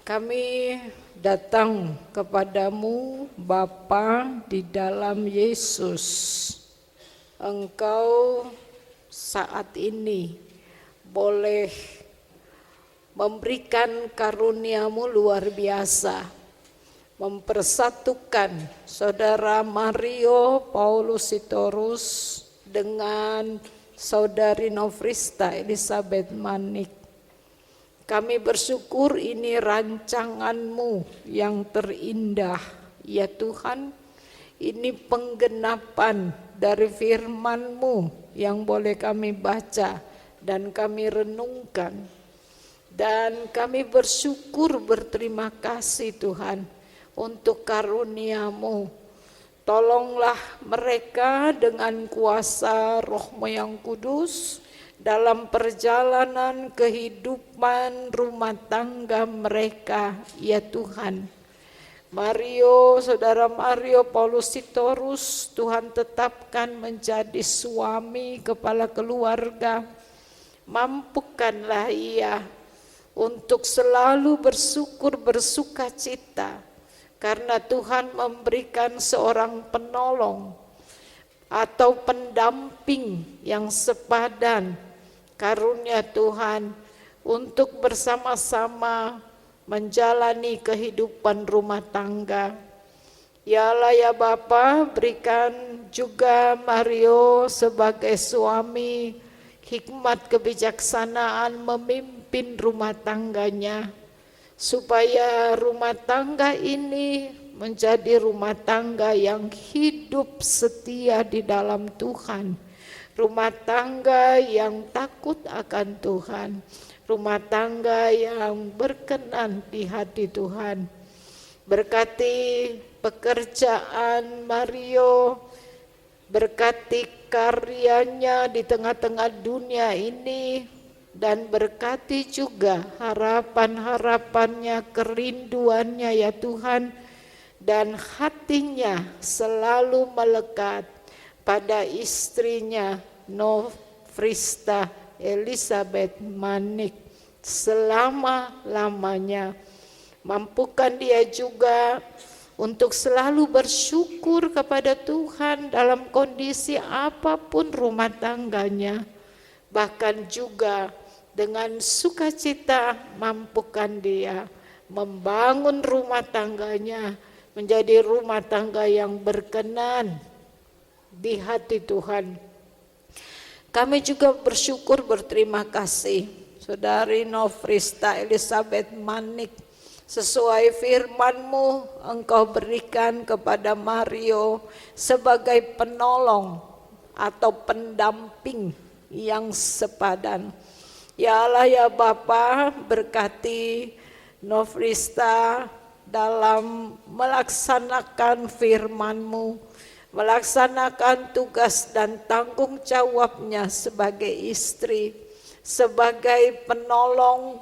Kami datang kepadamu Bapa di dalam Yesus. Engkau saat ini boleh memberikan karuniamu luar biasa, mempersatukan saudara Mario Paulus Sitorus dengan saudari Nofrista Elizabeth Manik. Kami bersyukur ini rancangan-Mu yang terindah, ya Tuhan. Ini penggenapan dari firman-Mu yang boleh kami baca dan kami renungkan. Dan kami bersyukur berterima kasih Tuhan untuk karunia-Mu. Tolonglah mereka dengan kuasa Roh-Mu yang kudus dalam perjalanan kehidupan rumah tangga mereka, ya Tuhan. Saudara Mario Paulus Sitorus, Tuhan tetapkan menjadi suami kepala keluarga. Mampukanlah ia untuk selalu bersyukur bersuka cita, karena Tuhan memberikan seorang penolong atau pendamping yang sepadan. Karunia Tuhan untuk bersama-sama menjalani kehidupan rumah tangga. Ya Allah ya Bapa, berikan juga Mario sebagai suami hikmat kebijaksanaan memimpin rumah tangganya, supaya rumah tangga ini menjadi rumah tangga yang hidup setia di dalam Tuhan. Rumah tangga yang takut akan Tuhan, rumah tangga yang berkenan di hati Tuhan. Berkati pekerjaan Mario, berkati karyanya di tengah-tengah dunia ini, dan berkati juga harapan-harapannya, kerinduannya ya Tuhan, dan hatinya selalu melekat pada istrinya Nofrista Elizabeth Manik selama-lamanya. Mampukan dia juga untuk selalu bersyukur kepada Tuhan dalam kondisi apapun rumah tangganya. Bahkan juga dengan sukacita mampukan dia membangun rumah tangganya menjadi rumah tangga yang berkenan di hati Tuhan. Kami juga bersyukur berterima kasih saudari Nofrista Elizabeth Manik, sesuai firman-Mu Engkau berikan kepada Mario sebagai penolong atau pendamping yang sepadan. Ya Allah ya Bapa, berkati Nofrista dalam melaksanakan firman-Mu, melaksanakan tugas dan tanggung jawabnya sebagai istri, sebagai penolong,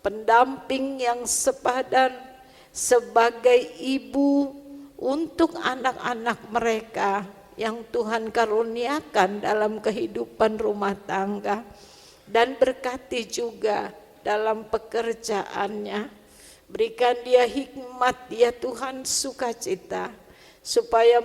pendamping yang sepadan, sebagai ibu untuk anak-anak mereka yang Tuhan karuniakan dalam kehidupan rumah tangga. Dan berkati juga dalam pekerjaannya, berikan dia hikmat ya Tuhan, sukacita, supaya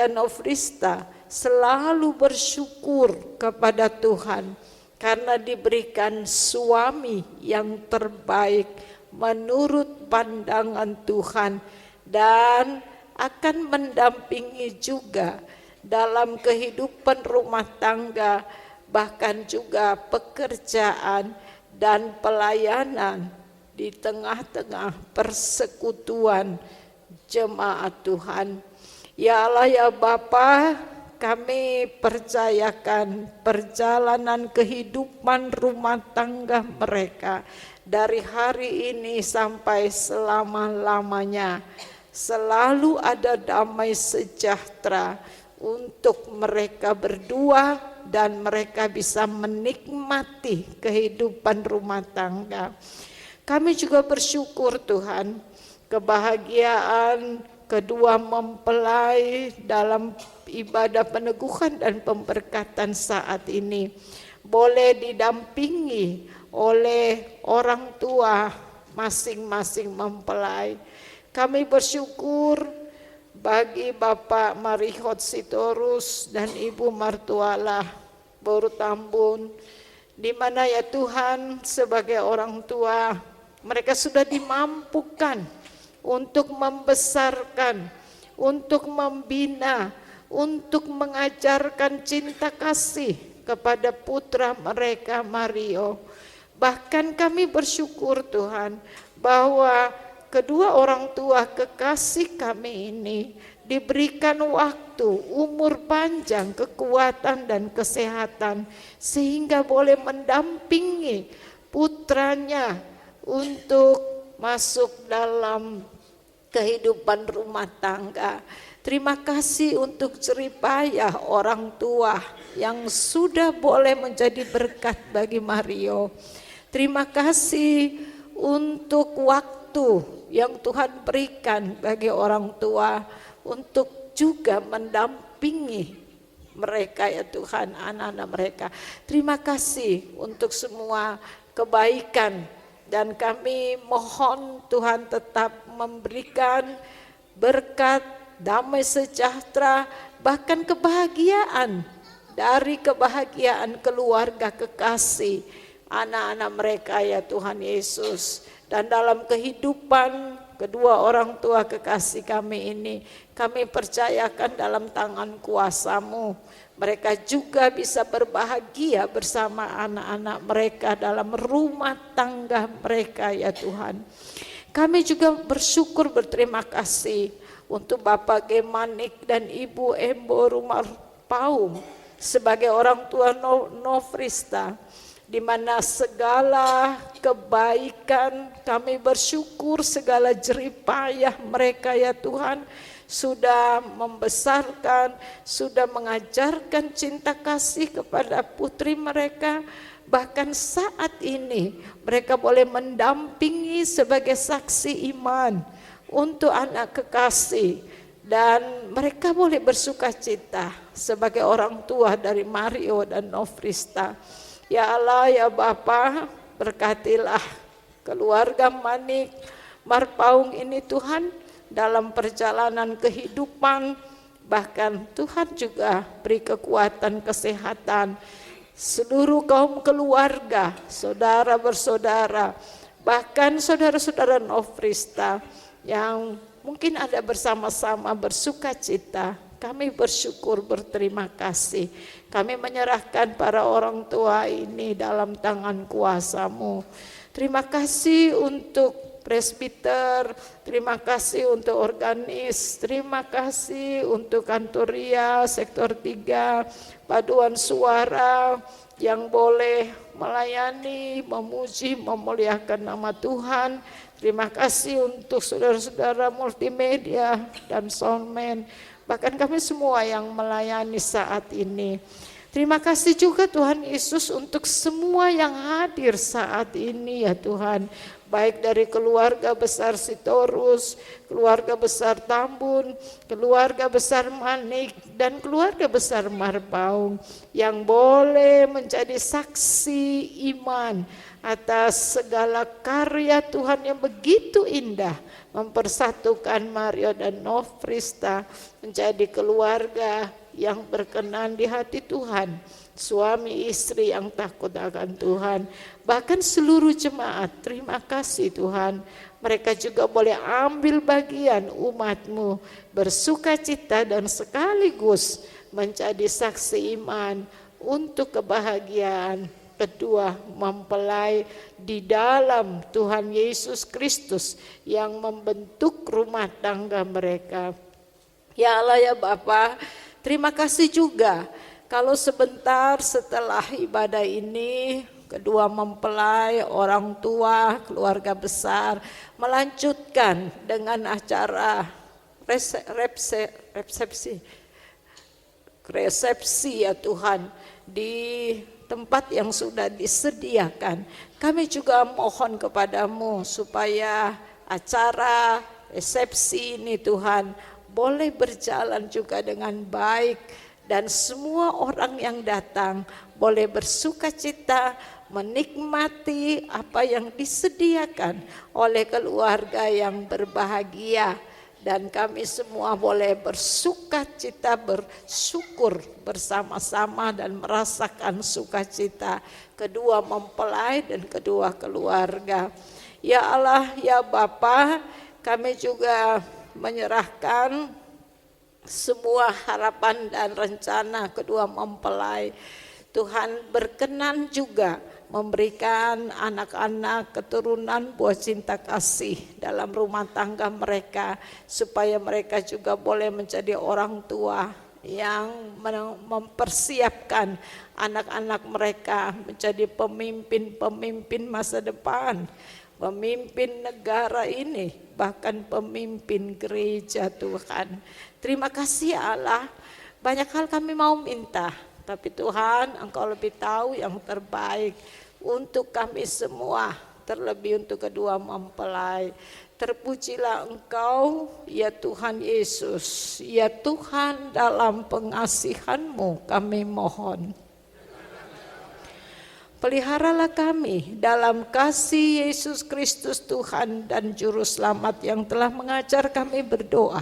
Nofrista selalu bersyukur kepada Tuhan karena diberikan suami yang terbaik menurut pandangan Tuhan, dan akan mendampingi juga dalam kehidupan rumah tangga, bahkan juga pekerjaan dan pelayanan di tengah-tengah persekutuan jemaat Tuhan. Ya Allah ya Bapa, kami percayakan perjalanan kehidupan rumah tangga mereka dari hari ini sampai selama-lamanya. Selalu ada damai sejahtera untuk mereka berdua, dan mereka bisa menikmati kehidupan rumah tangga. Kami juga bersyukur Tuhan, kebahagiaan kedua mempelai dalam ibadah peneguhan dan pemberkatan saat ini boleh didampingi oleh orang tua masing-masing mempelai. Kami bersyukur bagi Bapak Marihot Sitorus dan Ibu Martuala Boru Tambun, di mana ya Tuhan sebagai orang tua mereka sudah dimampukan untuk membesarkan, untuk membina, untuk mengajarkan cinta kasih kepada putra mereka Mario. Bahkan kami bersyukur Tuhan bahwa kedua orang tua kekasih kami ini diberikan waktu, umur panjang, kekuatan dan kesehatan sehingga boleh mendampingi putranya untuk masuk dalam kehidupan rumah tangga. Terima kasih untuk jeripayah orang tua yang sudah boleh menjadi berkat bagi Mario. Terima kasih untuk waktu yang Tuhan berikan bagi orang tua untuk juga mendampingi mereka ya Tuhan, anak-anak mereka. Terima kasih untuk semua kebaikan dan kami mohon Tuhan tetap memberikan berkat, damai sejahtera, bahkan kebahagiaan dari kebahagiaan keluarga kekasih anak-anak mereka ya Tuhan Yesus. Dan dalam kehidupan kedua orang tua kekasih kami ini, kami percayakan dalam tangan kuasa-Mu. Mereka juga bisa berbahagia bersama anak-anak mereka dalam rumah tangga mereka ya Tuhan. Kami juga bersyukur berterima kasih untuk Bapak Gemanik dan Ibu Embo Rumah Paung sebagai orang tua Nofrista, di mana segala kebaikan kami bersyukur, segala jeripayah mereka ya Tuhan sudah membesarkan, sudah mengajarkan cinta kasih kepada putri mereka. Bahkan saat ini mereka boleh mendampingi sebagai saksi iman untuk anak kekasih, dan mereka boleh bersuka cita sebagai orang tua dari Mario dan Nofrista. Ya Allah ya Bapa, berkatilah keluarga Manik Marpaung ini Tuhan dalam perjalanan kehidupan. Bahkan Tuhan juga beri kekuatan kesehatan seluruh kaum keluarga, saudara bersaudara, bahkan saudara-saudara Nofrista yang mungkin ada bersama-sama bersuka cita. Kami bersyukur berterima kasih. Kami menyerahkan para orang tua ini dalam tangan kuasa-Mu. Terima kasih untuk presbiter, terima kasih untuk organis, terima kasih untuk kantoria sektor 3, paduan suara yang boleh melayani, memuji, memuliakan nama Tuhan. Terima kasih untuk saudara-saudara multimedia dan soundman, bahkan kami semua yang melayani saat ini. Terima kasih juga Tuhan Yesus untuk semua yang hadir saat ini ya Tuhan, baik dari keluarga besar Sitorus, keluarga besar Tambun, keluarga besar Manik, dan keluarga besar Marpaung yang boleh menjadi saksi iman atas segala karya Tuhan yang begitu indah mempersatukan Mario dan Nofrista menjadi keluarga yang berkenan di hati Tuhan, suami istri yang takut akan Tuhan. Bahkan seluruh jemaat, terima kasih Tuhan, mereka juga boleh ambil bagian umat-Mu, bersuka cita dan sekaligus menjadi saksi iman untuk kebahagiaan kedua mempelai di dalam Tuhan Yesus Kristus yang membentuk rumah tangga mereka. Ya Allah ya Bapa, terima kasih juga kalau sebentar setelah ibadah ini kedua mempelai, orang tua, keluarga besar melanjutkan dengan acara resepsi ya Tuhan di tempat yang sudah disediakan. Kami juga mohon kepadamu supaya acara resepsi ini Tuhan boleh berjalan juga dengan baik, dan semua orang yang datang boleh bersuka cita, menikmati apa yang disediakan oleh keluarga yang berbahagia. Dan kami semua boleh bersukacita, bersyukur bersama-sama dan merasakan sukacita kedua mempelai dan kedua keluarga. Ya Allah, ya Bapa, kami juga menyerahkan semua harapan dan rencana kedua mempelai. Tuhan berkenan juga memberikan anak-anak keturunan buah cinta kasih dalam rumah tangga mereka, supaya mereka juga boleh menjadi orang tua yang mempersiapkan anak-anak mereka menjadi pemimpin-pemimpin masa depan, pemimpin negara ini, bahkan pemimpin gereja. Tuhan, terima kasih Allah. Banyak hal kami mau minta, tapi Tuhan, Engkau lebih tahu yang terbaik untuk kami semua, terlebih untuk kedua mempelai. Terpujilah Engkau ya Tuhan Yesus, ya Tuhan, dalam pengasihan-Mu kami mohon. Peliharalah kami dalam kasih Yesus Kristus Tuhan dan Juru Selamat yang telah mengajar kami berdoa.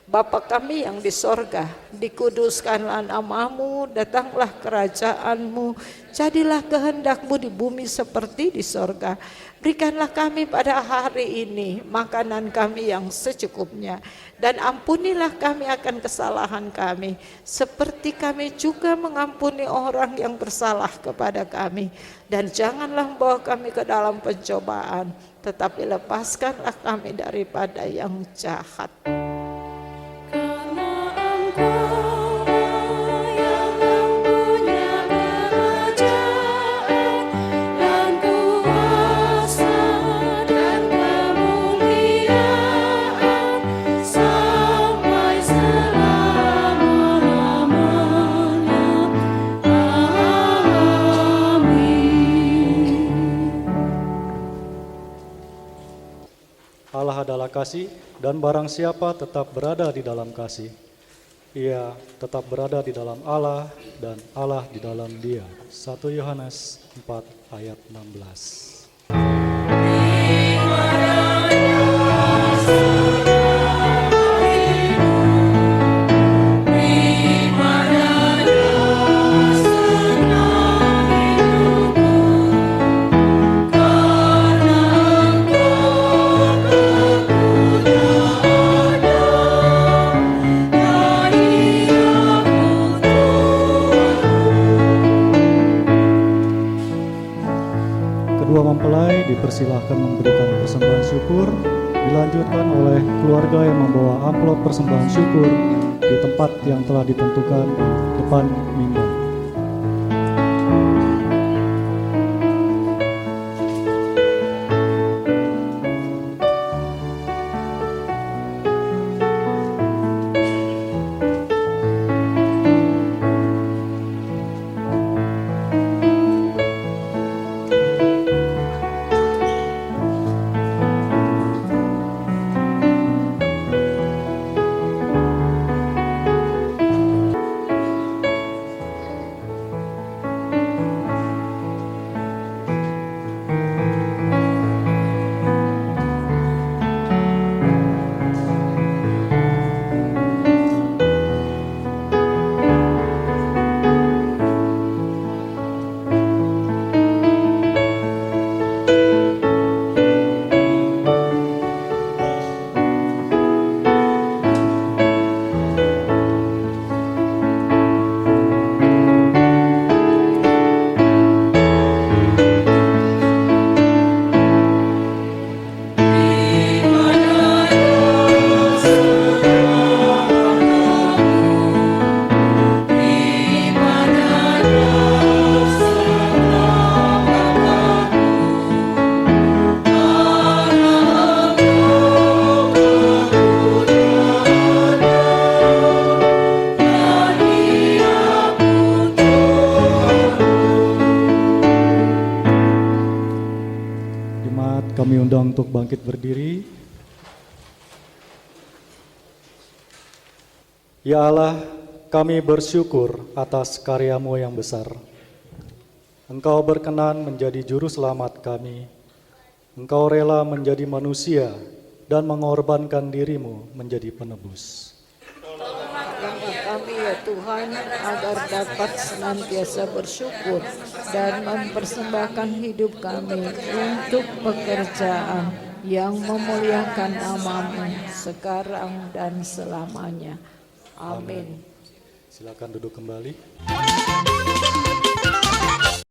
Bapa kami yang di sorga, dikuduskanlah nama-Mu, datanglah kerajaan-Mu, jadilah kehendak-Mu di bumi seperti di sorga. Berikanlah kami pada hari ini makanan kami yang secukupnya, dan ampunilah kami akan kesalahan kami, seperti kami juga mengampuni orang yang bersalah kepada kami. Dan janganlah membawa kami ke dalam pencobaan, tetapi lepaskanlah kami daripada yang jahat. Allah adalah kasih, dan barang siapa tetap berada di dalam kasih, ia tetap berada di dalam Allah dan Allah di dalam dia. 1 Yohanes 4 ayat 16. Kedua mempelai dipersilahkan memberikan persembahan syukur, dilanjutkan oleh keluarga yang membawa amplop persembahan syukur di tempat yang telah ditentukan di depan mimbar. Kami undang untuk bangkit berdiri. Ya Allah, kami bersyukur atas karya-Mu yang besar. Engkau berkenan menjadi juru selamat kami. Engkau rela menjadi manusia dan mengorbankan dirimu menjadi penebus. Tolonglah kami ya Tuhan, agar dapat senantiasa bersyukur dan mempersembahkan hidup kami untuk pekerjaan yang memuliakan nama-Mu sekarang dan selamanya. Amin. Silakan duduk kembali.